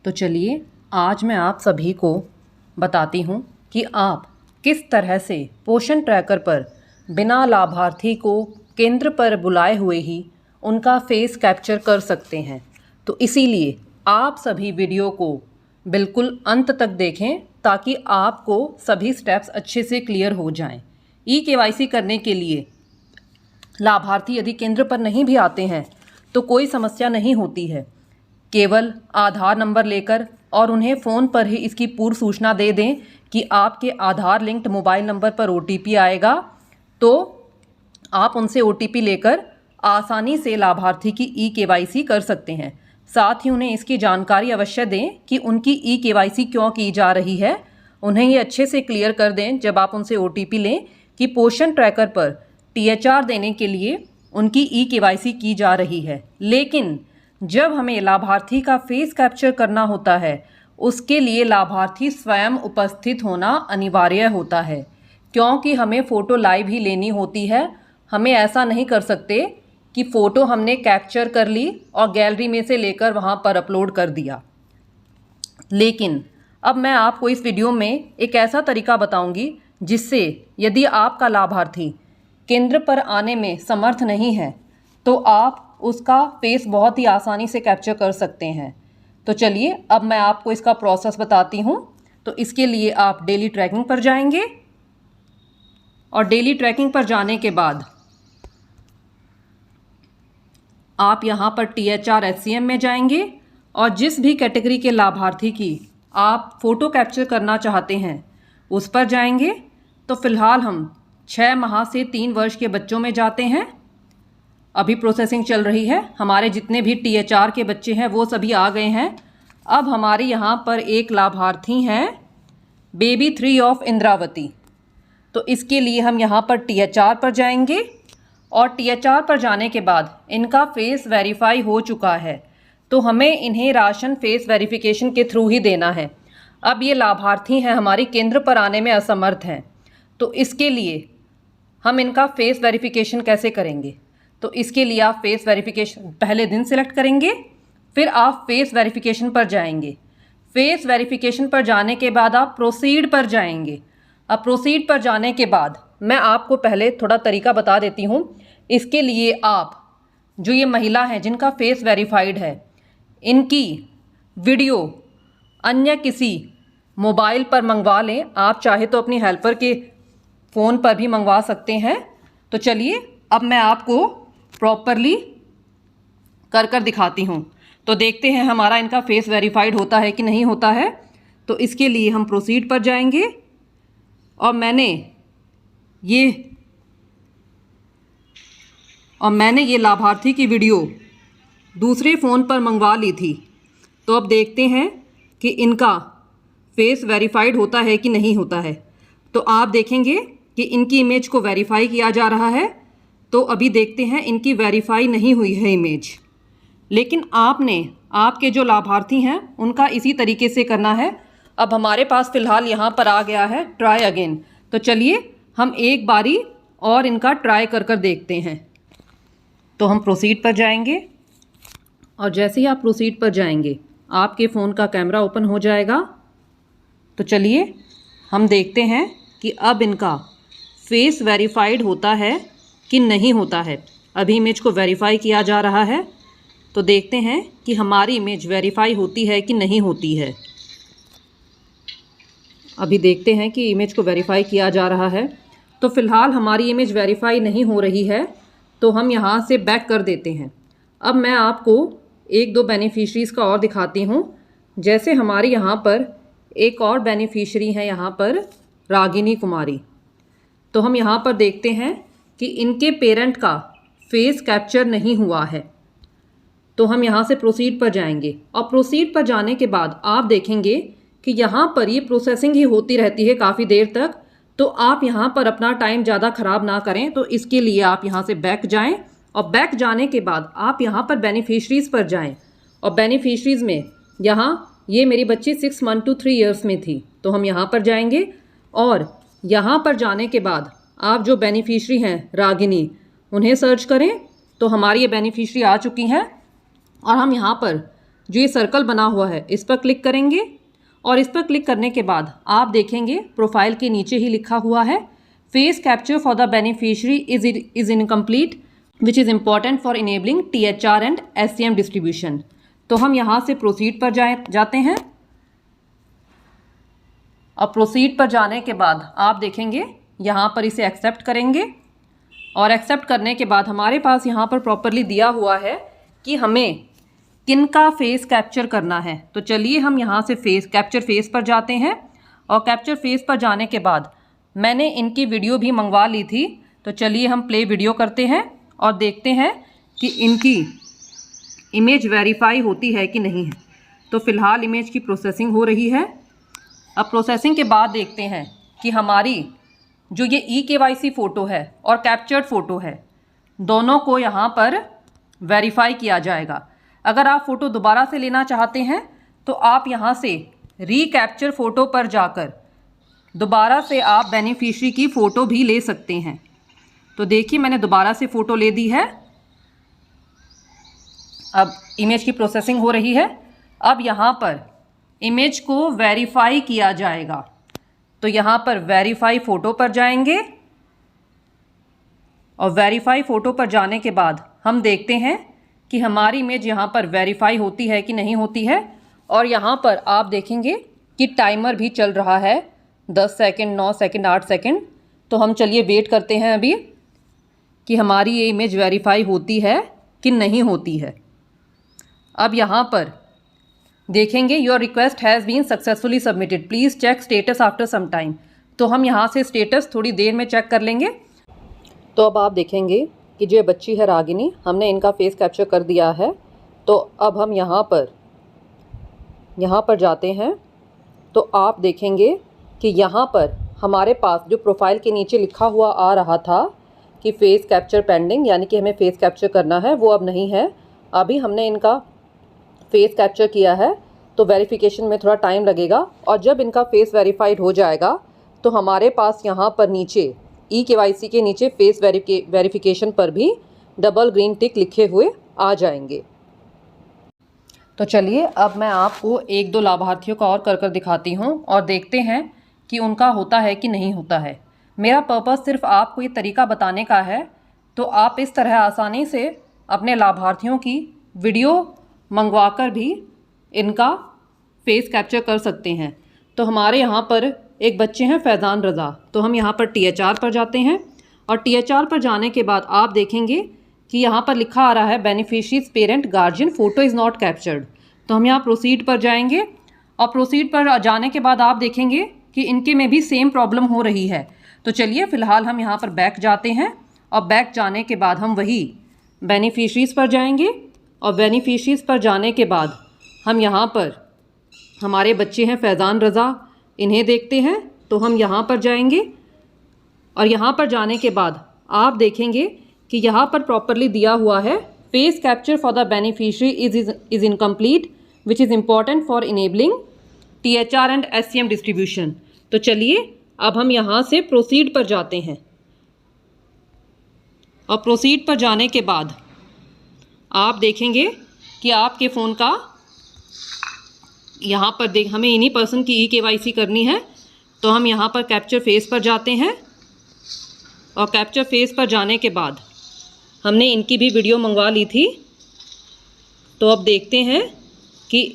तो चलिए आज मैं आप सभी को बताती हूँ कि आप किस तरह से पोषण ट्रैकर पर बिना लाभार्थी को केंद्र पर बुलाए हुए ही उनका फेस कैप्चर कर सकते हैं। तो इसीलिए आप सभी वीडियो को बिल्कुल अंत तक देखें ताकि आपको सभी स्टेप्स अच्छे से क्लियर हो जाएं। ई-केवाईसी करने के लिए लाभार्थी यदि केंद्र पर नहीं भी आते हैं तो कोई समस्या नहीं होती है। केवल आधार नंबर लेकर और उन्हें फ़ोन पर ही इसकी पूर्व सूचना दे दें कि आपके आधार लिंक्ड मोबाइल नंबर पर OTP आएगा, तो आप उनसे OTP लेकर आसानी से लाभार्थी की ई-केवाईसी कर सकते हैं। साथ ही उन्हें इसकी जानकारी अवश्य दें कि उनकी ई-केवाईसी क्यों की जा रही है। उन्हें ये अच्छे से क्लियर कर दें जब आप उनसे OTP लें कि पोषण ट्रैकर पर THR देने के लिए उनकी ई-केवाईसी की जा रही है। लेकिन जब हमें लाभार्थी का फेस कैप्चर करना होता है उसके लिए लाभार्थी स्वयं उपस्थित होना अनिवार्य होता है, क्योंकि हमें फ़ोटो लाइव ही लेनी होती है। हमें ऐसा नहीं कर सकते कि फ़ोटो हमने कैप्चर कर ली और गैलरी में से लेकर वहाँ पर अपलोड कर दिया। लेकिन अब मैं आपको इस वीडियो में एक ऐसा तरीका बताऊंगी जिससे यदि आपका लाभार्थी केंद्र पर आने में समर्थ नहीं है तो आप उसका फेस बहुत ही आसानी से कैप्चर कर सकते हैं। तो चलिए अब मैं आपको इसका प्रोसेस बताती हूँ। तो इसके लिए आप डेली ट्रैकिंग पर जाएंगे और डेली ट्रैकिंग पर जाने के बाद आप यहाँ पर THR HCM में जाएंगे और जिस भी कैटेगरी के लाभार्थी की आप फ़ोटो कैप्चर करना चाहते हैं उस पर जाएंगे। तो फ़िलहाल हम 6 माह से 3 वर्ष के बच्चों में जाते हैं। अभी प्रोसेसिंग चल रही है। हमारे जितने भी THR के बच्चे हैं वो सभी आ गए हैं। अब हमारे यहाँ पर एक लाभार्थी हैं बेबी 3 ऑफ इंद्रावती। तो इसके लिए हम यहाँ पर THR पर जाएंगे और THR पर जाने के बाद इनका फेस वेरीफाई हो चुका है तो हमें इन्हें राशन फेस वेरिफिकेशन के थ्रू ही देना है। अब ये लाभार्थी हैं हमारी केंद्र पर आने में असमर्थ हैं, तो इसके लिए हम इनका फेस वेरिफिकेशन कैसे करेंगे। तो इसके लिए आप फेस वेरिफिकेशन पहले दिन सिलेक्ट करेंगे, फिर आप फेस वेरिफिकेशन पर जाएंगे। फेस वेरिफिकेशन पर जाने के बाद आप प्रोसीड पर जाएंगे। अब प्रोसीड पर जाने के बाद मैं आपको पहले थोड़ा तरीका बता देती हूँ। इसके लिए आप जो ये महिला हैं जिनका फेस वेरीफाइड है इनकी वीडियो अन्य किसी मोबाइल पर मंगवा लें। आप चाहे तो अपनी हेल्पर के फ़ोन पर भी मंगवा सकते हैं। तो चलिए अब मैं आपको प्रॉपरली कर दिखाती हूँ। तो देखते हैं हमारा इनका फेस वेरीफाइड होता है कि नहीं होता है। तो इसके लिए हम प्रोसीड पर जाएंगे और मैंने ये लाभार्थी की वीडियो दूसरे फ़ोन पर मंगवा ली थी। तो अब देखते हैं कि इनका फेस वेरीफाइड होता है कि नहीं होता है। तो आप देखेंगे कि इनकी इमेज को वेरीफाई किया जा रहा है। तो अभी देखते हैं इनकी वेरीफाई नहीं हुई है इमेज, लेकिन आपके जो लाभार्थी हैं उनका इसी तरीके से करना है। अब हमारे पास फ़िलहाल यहाँ पर आ गया है ट्राई अगेन। तो चलिए हम एक बारी और इनका ट्राई कर देखते हैं। तो हम प्रोसीड पर जाएंगे और जैसे ही आप प्रोसीड पर जाएंगे आपके फ़ोन का कैमरा ओपन हो जाएगा। तो चलिए हम देखते हैं कि अब इनका फेस वेरीफाइड होता है कि नहीं होता है। अभी इमेज को वेरीफाई किया जा रहा है। तो देखते हैं कि हमारी इमेज वेरीफाई होती है कि नहीं होती है। अभी देखते हैं कि इमेज को वेरीफाई किया जा रहा है। तो फ़िलहाल हमारी इमेज वेरीफाई नहीं हो रही है, तो हम यहाँ से बैक कर देते हैं। अब मैं आपको 1-2 बेनिफिशरीज़ का और दिखाती हूँ। जैसे हमारी यहाँ पर एक और बेनिफिशरी है यहाँ पर रागिनी कुमारी। तो हम यहाँ पर देखते हैं कि इनके पेरेंट का फेस कैप्चर नहीं हुआ है। तो हम यहाँ से प्रोसीड पर जाएंगे और प्रोसीड पर जाने के बाद आप देखेंगे कि यहाँ पर ये प्रोसेसिंग ही होती रहती है काफ़ी देर तक। तो आप यहाँ पर अपना टाइम ज़्यादा ख़राब ना करें। तो इसके लिए आप यहाँ से बैक जाएं और बैक जाने के बाद आप यहाँ पर बेनिफिशरीज़ पर जाएं और बेनिफिशरीज़ में यहाँ ये मेरी बच्ची 6 मंथ to 3 ईयर्स में थी। तो हम यहाँ पर जाएंगे और यहाँ पर जाने के बाद आप जो बेनिफिशरी हैं रागिनी उन्हें सर्च करें। तो हमारी ये बेनिफिशरी आ चुकी हैं और हम यहाँ पर जो ये सर्कल बना हुआ है इस पर क्लिक करेंगे और इस पर क्लिक करने के बाद आप देखेंगे प्रोफाइल के नीचे ही लिखा हुआ है face capture for the beneficiary is incomplete which is important for enabling THR and SCM distribution. तो हम यहाँ से प्रोसीड पर जाते हैं। अब प्रोसीड पर जाने के बाद आप देखेंगे यहाँ पर इसे एक्सेप्ट करेंगे और एक्सेप्ट करने के बाद हमारे पास यहाँ पर प्रॉपरली दिया हुआ है कि हमें किन का फेस कैप्चर करना है। तो चलिए हम यहाँ से कैप्चर फेस पर जाते हैं और कैप्चर फेस पर जाने के बाद मैंने इनकी वीडियो भी मंगवा ली थी। तो चलिए हम प्ले वीडियो करते हैं और देखते हैं कि इनकी इमेज वेरीफाई होती है कि नहीं है। तो फ़िलहाल इमेज की प्रोसेसिंग हो रही है। अब प्रोसेसिंग के बाद देखते हैं कि हमारी जो ये eKYC फ़ोटो है और कैप्चर्ड फ़ोटो है दोनों को यहाँ पर वेरीफाई किया जाएगा। अगर आप फ़ोटो दोबारा से लेना चाहते हैं तो आप यहाँ से रीकैप्चर फ़ोटो पर जाकर दोबारा से आप बेनिफिशियरी की फ़ोटो भी ले सकते हैं। तो देखिए मैंने दोबारा से फ़ोटो ले दी है। अब इमेज की प्रोसेसिंग हो रही है। अब यहाँ पर इमेज को वेरीफाई किया जाएगा। तो यहाँ पर वेरीफाई फ़ोटो पर जाएंगे और वेरीफाई फ़ोटो पर जाने के बाद हम देखते हैं कि हमारी इमेज यहाँ पर वेरीफाई होती है कि नहीं होती है। और यहाँ पर आप देखेंगे कि टाइमर भी चल रहा है 10 सेकंड, 9 सेकंड, 8 सेकंड। तो हम चलिए वेट करते हैं अभी कि हमारी ये इमेज वेरीफाई होती है कि नहीं होती है। अब यहाँ पर देखेंगे your request has been successfully submitted, please check status after some time. तो हम यहाँ से स्टेटस थोड़ी देर में चेक कर लेंगे। तो अब आप देखेंगे कि जो बच्ची है रागिनी, हमने इनका फेस कैप्चर कर दिया है। तो अब हम यहाँ पर जाते हैं। तो आप देखेंगे कि यहाँ पर हमारे पास जो प्रोफाइल के नीचे लिखा हुआ आ रहा था कि फेस कैप्चर पेंडिंग, यानी कि हमें फेस कैप्चर करना है, वो अब नहीं है। अभी हमने इनका फेस कैप्चर किया है तो वेरिफिकेशन में थोड़ा टाइम लगेगा और जब इनका फेस वेरीफाइड हो जाएगा तो हमारे पास यहाँ पर नीचे eKYC के नीचे फेस वेरिफिकेशन पर भी डबल ग्रीन टिक लिखे हुए आ जाएंगे। तो चलिए अब मैं आपको एक दो लाभार्थियों का और कर दिखाती हूँ और देखते हैं कि उनका होता है कि नहीं होता है। मेरा पर्पस सिर्फ आपको ये तरीका बताने का है। तो आप इस तरह आसानी से अपने लाभार्थियों की वीडियो मंगवाकर भी इनका फेस कैप्चर कर सकते हैं। तो हमारे यहाँ पर एक बच्चे हैं फैज़ान रज़ा। तो हम यहाँ पर THR पर जाते हैं और THR पर जाने के बाद आप देखेंगे कि यहाँ पर लिखा आ रहा है beneficiaries parent guardian photo is not captured. तो हम यहाँ प्रोसीड पर जाएंगे और प्रोसीड पर जाने के बाद आप देखेंगे कि इनके में भी सेम प्रॉब्लम हो रही है। तो चलिए फ़िलहाल हम यहाँ पर बैक जाते हैं और बैक जाने के बाद हम वही बेनिफिशियरीज़ पर जाएंगे और बेनिफिशियरीज़ पर जाने के बाद हम यहाँ पर हमारे बच्चे हैं फैज़ान रज़ा, इन्हें देखते हैं। तो हम यहाँ पर जाएंगे और यहाँ पर जाने के बाद आप देखेंगे कि यहाँ पर प्रॉपरली दिया हुआ है face capture for the beneficiary is incomplete which is important for enabling THR and SCM distribution. तो चलिए अब हम यहाँ से प्रोसीड पर जाते हैं और प्रोसीड पर जाने के बाद आप देखेंगे कि आपके फ़ोन का यहाँ पर हमें इन्हीं पर्सन की eKYC करनी है। तो हम यहाँ पर कैप्चर फेस पर जाते हैं और कैप्चर फेस पर जाने के बाद हमने इनकी भी वीडियो मंगवा ली थी। तो अब देखते हैं कि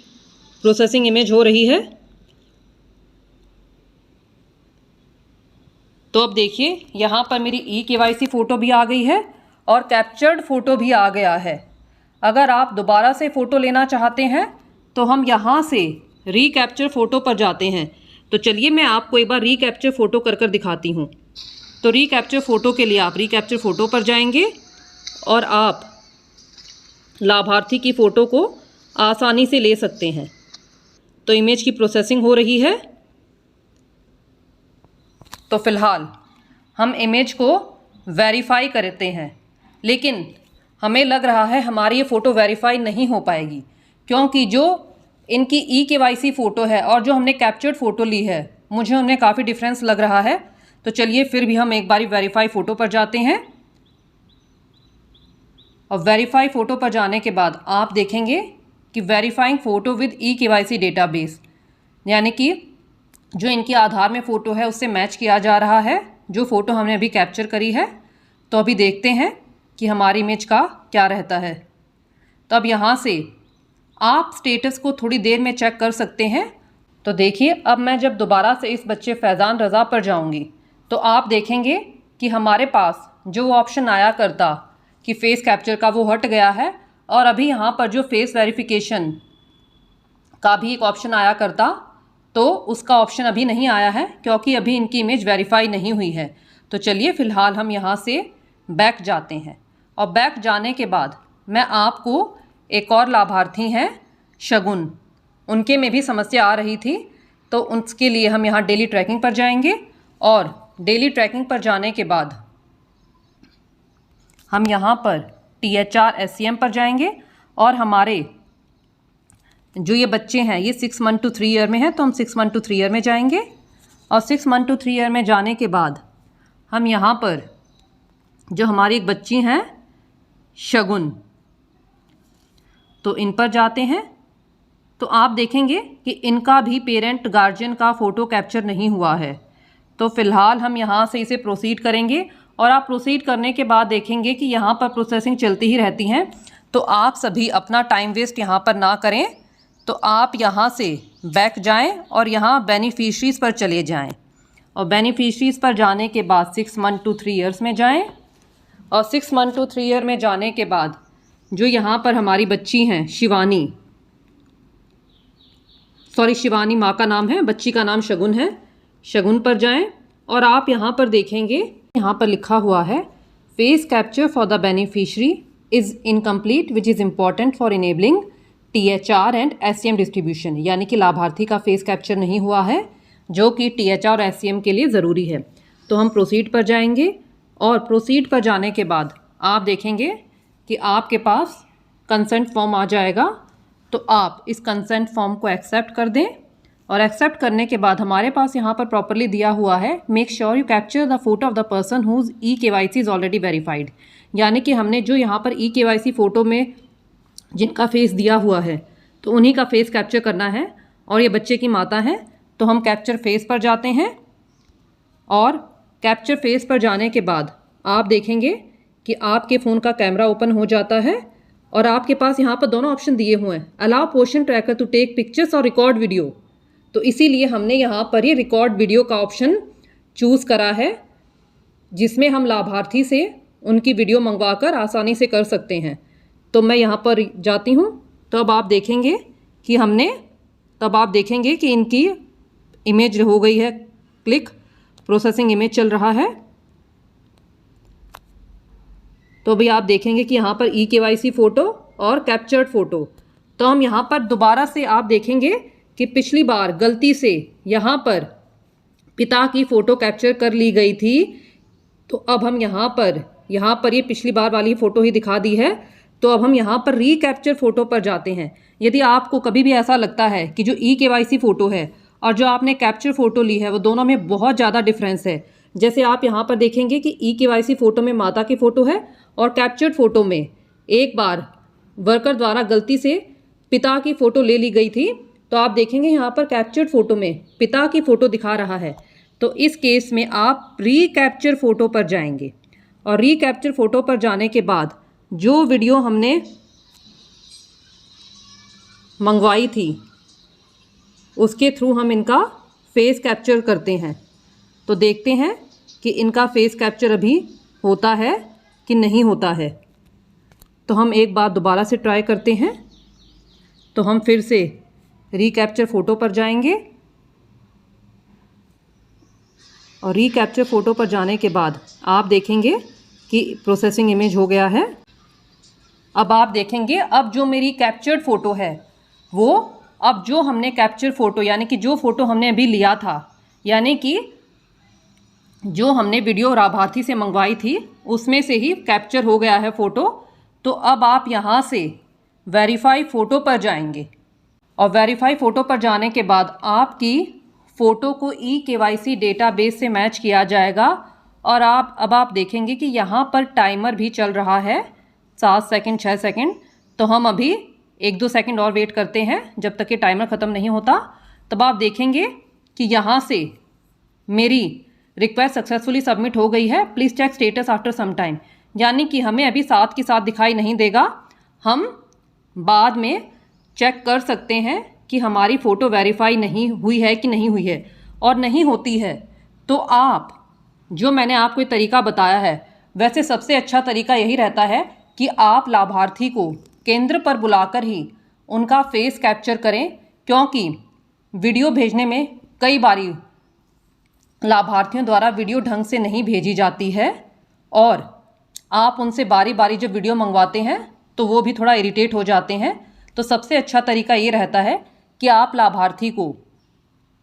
प्रोसेसिंग इमेज हो रही है। तो अब देखिए यहाँ पर मेरी eKYC फ़ोटो भी आ गई है और कैप्चर्ड फ़ोटो भी आ गया है। अगर आप दोबारा से फ़ोटो लेना चाहते हैं तो हम यहाँ से रीकैप्चर फ़ोटो पर जाते हैं। तो चलिए मैं आपको एक बार रीकैप्चर फ़ोटो कर दिखाती हूँ। तो रीकैप्चर फ़ोटो के लिए आप रीकैप्चर फ़ोटो पर जाएंगे और आप लाभार्थी की फ़ोटो को आसानी से ले सकते हैं। तो इमेज की प्रोसेसिंग हो रही है। तो फ़िलहाल हम इमेज को वेरीफाई करते हैं, लेकिन हमें लग रहा है हमारी ये फ़ोटो वेरीफाई नहीं हो पाएगी, क्योंकि जो इनकी eKYC फ़ोटो है और जो हमने कैप्चर्ड फ़ोटो ली है मुझे उनमें काफ़ी डिफरेंस लग रहा है। तो चलिए फिर भी हम एक बारी वेरीफाई फ़ोटो पर जाते हैं और वेरीफाई फ़ोटो पर जाने के बाद आप देखेंगे कि verifying photo with eKYC database, यानी कि जो इनकी आधार में फ़ोटो है उससे मैच किया जा रहा है जो फ़ोटो हमने अभी कैप्चर करी है। तो अभी देखते हैं कि हमारी इमेज का क्या रहता है। तो अब यहाँ से आप स्टेटस को थोड़ी देर में चेक कर सकते हैं। तो देखिए, अब मैं जब दोबारा से इस बच्चे फैज़ान रज़ा पर जाऊँगी तो आप देखेंगे कि हमारे पास जो ऑप्शन आया करता कि फ़ेस कैप्चर का वो हट गया है, और अभी यहाँ पर जो फेस वेरिफिकेशन का भी एक ऑप्शन आया करता तो उसका ऑप्शन अभी नहीं आया है क्योंकि अभी इनकी इमेज वेरीफाई नहीं हुई है। तो चलिए फ़िलहाल हम यहाँ से बैक जाते हैं, और बैक जाने के बाद मैं आपको एक और लाभार्थी हैं शगुन, उनके में भी समस्या आ रही थी, तो उसके लिए हम यहाँ डेली ट्रैकिंग पर जाएंगे, और डेली ट्रैकिंग पर जाने के बाद हम यहाँ पर THR SCM पर जाएंगे, और हमारे जो ये बच्चे हैं ये 6 मंथ टू 3 ईयर में हैं, तो हम 6 मंथ टू 3 ईयर में जाएंगे, और 6 मंथ टू 3 ईयर में जाने के बाद हम यहाँ पर जो हमारी एक बच्ची हैं शगुन, तो इन पर जाते हैं। तो आप देखेंगे कि इनका भी पेरेंट गार्जियन का फ़ोटो कैप्चर नहीं हुआ है। तो फ़िलहाल हम यहाँ से इसे प्रोसीड करेंगे, और आप प्रोसीड करने के बाद देखेंगे कि यहाँ पर प्रोसेसिंग चलती ही रहती हैं। तो आप सभी अपना टाइम वेस्ट यहाँ पर ना करें, तो आप यहाँ से बैक जाएं और यहाँ बेनिफिशरीज़ पर चले जाएं, और बेनिफिशरीज़ पर जाने के बाद 6 मंथ टू 3 ईयर्स में जाएं, और 6 मंथ टू 3 ईयर में जाने के बाद जो यहाँ पर हमारी बच्ची हैं शिवानी, शिवानी माँ का नाम है, बच्ची का नाम शगुन है, शगुन पर जाएं, और आप यहाँ पर देखेंगे यहाँ पर लिखा हुआ है face capture for the beneficiary is incomplete which is important for enabling THR and SCM distribution, यानी कि लाभार्थी का फेस कैप्चर नहीं हुआ है जो कि THR और SCM के लिए ज़रूरी है। तो हम प्रोसीड पर जाएंगे, और प्रोसीड पर जाने के बाद आप देखेंगे कि आपके पास कंसेंट फॉर्म आ जाएगा। तो आप इस कंसेंट फॉर्म को एक्सेप्ट कर दें, और एक्सेप्ट करने के बाद हमारे पास यहाँ पर प्रॉपरली दिया हुआ है make sure you capture the photo of the person whose eKYC is already verified, यानी कि हमने जो यहाँ पर eKYC फ़ोटो में जिनका फेस दिया हुआ है तो उन्हीं का फेस कैप्चर करना है, और ये बच्चे की माता हैं। तो हम कैप्चर फेस पर जाते हैं, और कैप्चर फेस पर जाने के बाद आप देखेंगे कि आपके फ़ोन का कैमरा ओपन हो जाता है, और आपके पास यहाँ पर दोनों ऑप्शन दिए हुए हैं, allow Poshan tracker to take pictures और रिकॉर्ड वीडियो। तो इसीलिए हमने यहाँ पर ये रिकॉर्ड वीडियो का ऑप्शन चूज़ करा है, जिसमें हम लाभार्थी से उनकी वीडियो मंगवाकर आसानी से कर सकते हैं। तो मैं यहाँ पर जाती हूँ, तो अब आप देखेंगे कि इनकी इमेज हो गई है क्लिक, प्रोसेसिंग इमेज चल रहा है। तो अभी आप देखेंगे कि यहाँ पर eKYC फ़ोटो और कैप्चर्ड फ़ोटो। तो हम यहाँ पर दोबारा से आप देखेंगे कि पिछली बार गलती से यहाँ पर पिता की फ़ोटो कैप्चर कर ली गई थी, तो अब हम यहाँ पर ये पिछली बार वाली फ़ोटो ही दिखा दी है। तो अब हम यहाँ पर रीकैप्चर फ़ोटो पर जाते हैं। यदि आपको कभी भी ऐसा लगता है कि जो eKYC फ़ोटो है और जो आपने कैप्चर फ़ोटो ली है वो दोनों में बहुत ज़्यादा डिफरेंस है, जैसे आप यहाँ पर देखेंगे कि eKYC फ़ोटो में माता की फ़ोटो है, और कैप्चर्ड फ़ोटो में एक बार वर्कर द्वारा गलती से पिता की फ़ोटो ले ली गई थी। तो आप देखेंगे यहाँ पर कैप्चर्ड फ़ोटो में पिता की फ़ोटो दिखा रहा है। तो इस केस में आप रीकैप्चर फ़ोटो पर जाएंगे, और रीकैप्चर फ़ोटो पर जाने के बाद जो वीडियो हमने मंगवाई थी उसके थ्रू हम इनका फेस कैप्चर करते हैं। तो देखते हैं कि इनका फेस कैप्चर अभी होता है कि नहीं होता है। तो हम एक बार दोबारा से ट्राई करते हैं। तो हम फिर से रीकैप्चर फ़ोटो पर जाएंगे, और रीकैप्चर फ़ोटो पर जाने के बाद आप देखेंगे कि प्रोसेसिंग इमेज हो गया है। अब आप देखेंगे अब जो मेरी कैप्चर्ड फ़ोटो है वो अब जो हमने कैप्चर फ़ोटो यानी कि जो फ़ोटो हमने अभी लिया था, यानी कि जो हमने वीडियो लाभार्थी से मंगवाई थी उसमें से ही कैप्चर हो गया है फ़ोटो। तो अब आप यहाँ से वेरीफाई फ़ोटो पर जाएंगे, और वेरीफाई फ़ोटो पर जाने के बाद आपकी फ़ोटो को eKYC डेटाबेस से मैच किया जाएगा। और अब आप देखेंगे कि यहाँ पर टाइमर भी चल रहा है 7 सेकंड 6 सेकंड। तो हम अभी 1-2 सेकंड और वेट करते हैं जब तक कि टाइमर ख़त्म नहीं होता। तब आप देखेंगे कि यहाँ से मेरी रिक्वेस्ट सक्सेसफुली सबमिट हो गई है। Please check status after some time, यानी कि हमें अभी साथ के साथ दिखाई नहीं देगा। हम बाद में चेक कर सकते हैं कि हमारी फ़ोटो वेरीफाई नहीं हुई है कि नहीं हुई है। और नहीं होती है तो आप, जो मैंने आपको ये तरीका बताया है, वैसे सबसे अच्छा तरीका यही रहता है कि आप लाभार्थी को केंद्र पर बुलाकर ही उनका फेस कैप्चर करें, क्योंकि वीडियो भेजने में कई बारी लाभार्थियों द्वारा वीडियो ढंग से नहीं भेजी जाती है और आप उनसे बारी बारी जब वीडियो मंगवाते हैं तो वो भी थोड़ा इरिटेट हो जाते हैं। तो सबसे अच्छा तरीका ये रहता है कि आप लाभार्थी को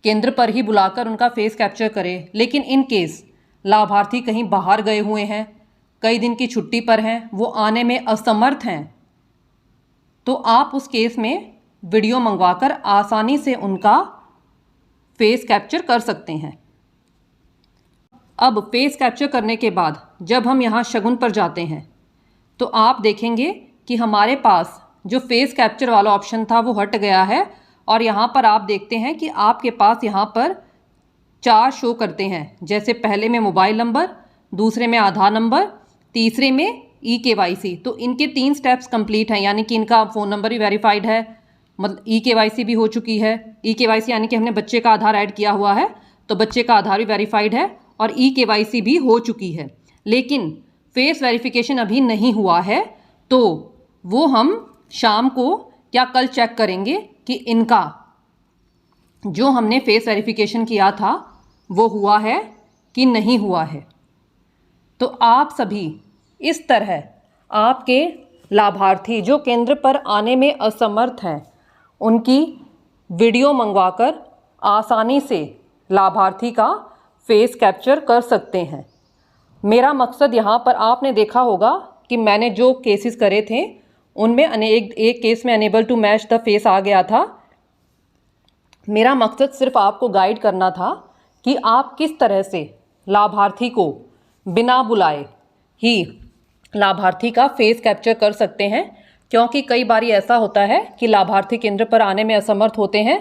केंद्र पर ही बुलाकर उनका फेस कैप्चर करें। लेकिन इन केस लाभार्थी कहीं बाहर गए हुए हैं, कई दिन की छुट्टी पर हैं, वो आने में असमर्थ हैं, तो आप उस केस में वीडियो मंगवाकर आसानी से उनका फेस कैप्चर कर सकते हैं। अब फेस कैप्चर करने के बाद जब हम यहाँ शगुन पर जाते हैं तो आप देखेंगे कि हमारे पास जो फेस कैप्चर वाला ऑप्शन था वो हट गया है और यहाँ पर आप देखते हैं कि आपके पास यहाँ पर 4 शो करते हैं। जैसे पहले में मोबाइल नंबर, दूसरे में आधार नंबर, तीसरे में eKYC। तो इनके 3 स्टेप्स कंप्लीट हैं, यानी कि इनका फ़ोन नंबर भी वेरीफाइड है, मतलब eKYC भी हो चुकी है। eKYC यानी कि हमने बच्चे का आधार ऐड किया हुआ है तो बच्चे का आधार भी वेरीफाइड है और eKYC भी हो चुकी है। लेकिन फेस वेरिफिकेशन अभी नहीं हुआ है, तो वो हम शाम को या कल चेक करेंगे कि इनका जो हमने फेस वेरिफिकेशन किया था वो हुआ है कि नहीं हुआ है। तो आप सभी इस तरह आपके लाभार्थी जो केंद्र पर आने में असमर्थ हैं, उनकी वीडियो मंगवाकर आसानी से लाभार्थी का फेस कैप्चर कर सकते हैं। मेरा मकसद यहाँ पर आपने देखा होगा कि मैंने जो केसेस करे थे उनमें एक केस में unable to match the face आ गया था। मेरा मकसद सिर्फ आपको गाइड करना था कि आप किस तरह से लाभार्थी को बिना बुलाए ही लाभार्थी का फेस कैप्चर कर सकते हैं, क्योंकि कई बारी ऐसा होता है कि लाभार्थी केंद्र पर आने में असमर्थ होते हैं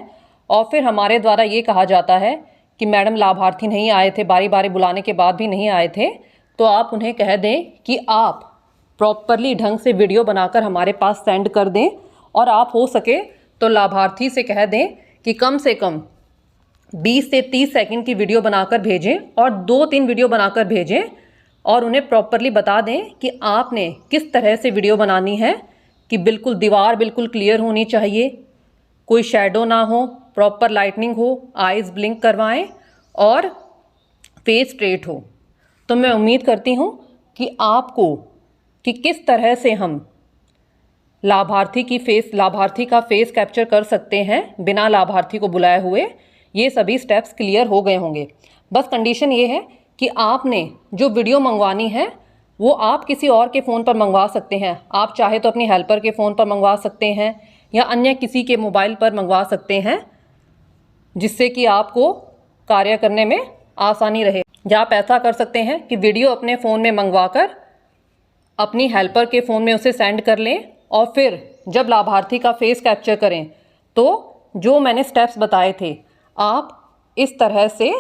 और फिर हमारे द्वारा ये कहा जाता है कि मैडम लाभार्थी नहीं आए थे, बारी बारी बुलाने के बाद भी नहीं आए थे। तो आप उन्हें कह दें कि आप प्रॉपरली ढंग से वीडियो बनाकर हमारे पास सेंड कर दें और आप हो सके तो लाभार्थी से कह दें कि कम से कम 20 से 30 सेकंड की वीडियो बनाकर भेजें और 2-3 वीडियो बनाकर भेजें और उन्हें प्रॉपरली बता दें कि आपने किस तरह से वीडियो बनानी है, कि बिल्कुल दीवार बिल्कुल क्लियर होनी चाहिए, कोई शैडो ना हो, प्रॉपर लाइटनिंग हो, आइज़ ब्लिंक करवाएं और फेस स्ट्रेट हो। तो मैं उम्मीद करती हूँ कि आपको कि किस तरह से हम लाभार्थी का फेस कैप्चर कर सकते हैं बिना लाभार्थी को बुलाए हुए, ये सभी स्टेप्स क्लियर हो गए होंगे। बस कंडीशन ये है कि आपने जो वीडियो मंगवानी है वो आप किसी और के फ़ोन पर मंगवा सकते हैं। आप चाहे तो अपनी हेल्पर के फ़ोन पर मंगवा सकते हैं या अन्य किसी के मोबाइल पर मंगवा सकते हैं, जिससे कि आपको कार्य करने में आसानी रहे। या आप ऐसा कर सकते हैं कि वीडियो अपने फ़ोन में मंगवाकर अपनी हेल्पर के फ़ोन में उसे सेंड कर लें और फिर जब लाभार्थी का फेस कैप्चर करें तो जो मैंने स्टेप्स बताए थे आप इस तरह से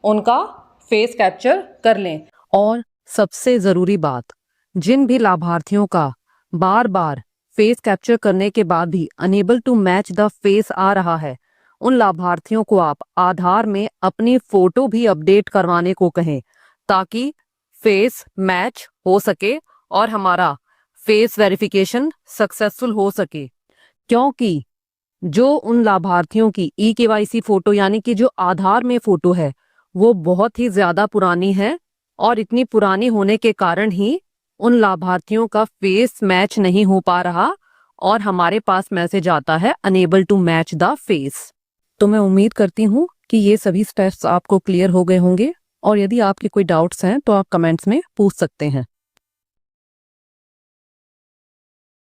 उनका फेस कैप्चर कर लें। और सबसे ज़रूरी बात, जिन भी लाभार्थियों का बार बार फेस कैप्चर करने के बाद भी unable to match the face आ रहा है, उन लाभार्थियों को आप आधार में अपनी फ़ोटो भी अपडेट करवाने को कहें ताकि फेस मैच हो सके और हमारा फेस वेरिफिकेशन सक्सेसफुल हो सके। क्योंकि जो उन लाभार्थियों की eKYC फ़ोटो यानी कि जो आधार में फ़ोटो है वो बहुत ही ज़्यादा पुरानी है और इतनी पुरानी होने के कारण ही उन लाभार्थियों का फेस मैच नहीं हो पा रहा और हमारे पास मैसेज आता है unable to match the face. तो मैं उम्मीद करती हूँ कि ये सभी स्टेप्स आपको क्लियर हो गए होंगे और यदि आपके कोई डाउट्स हैं तो आप कमेंट्स में पूछ सकते हैं।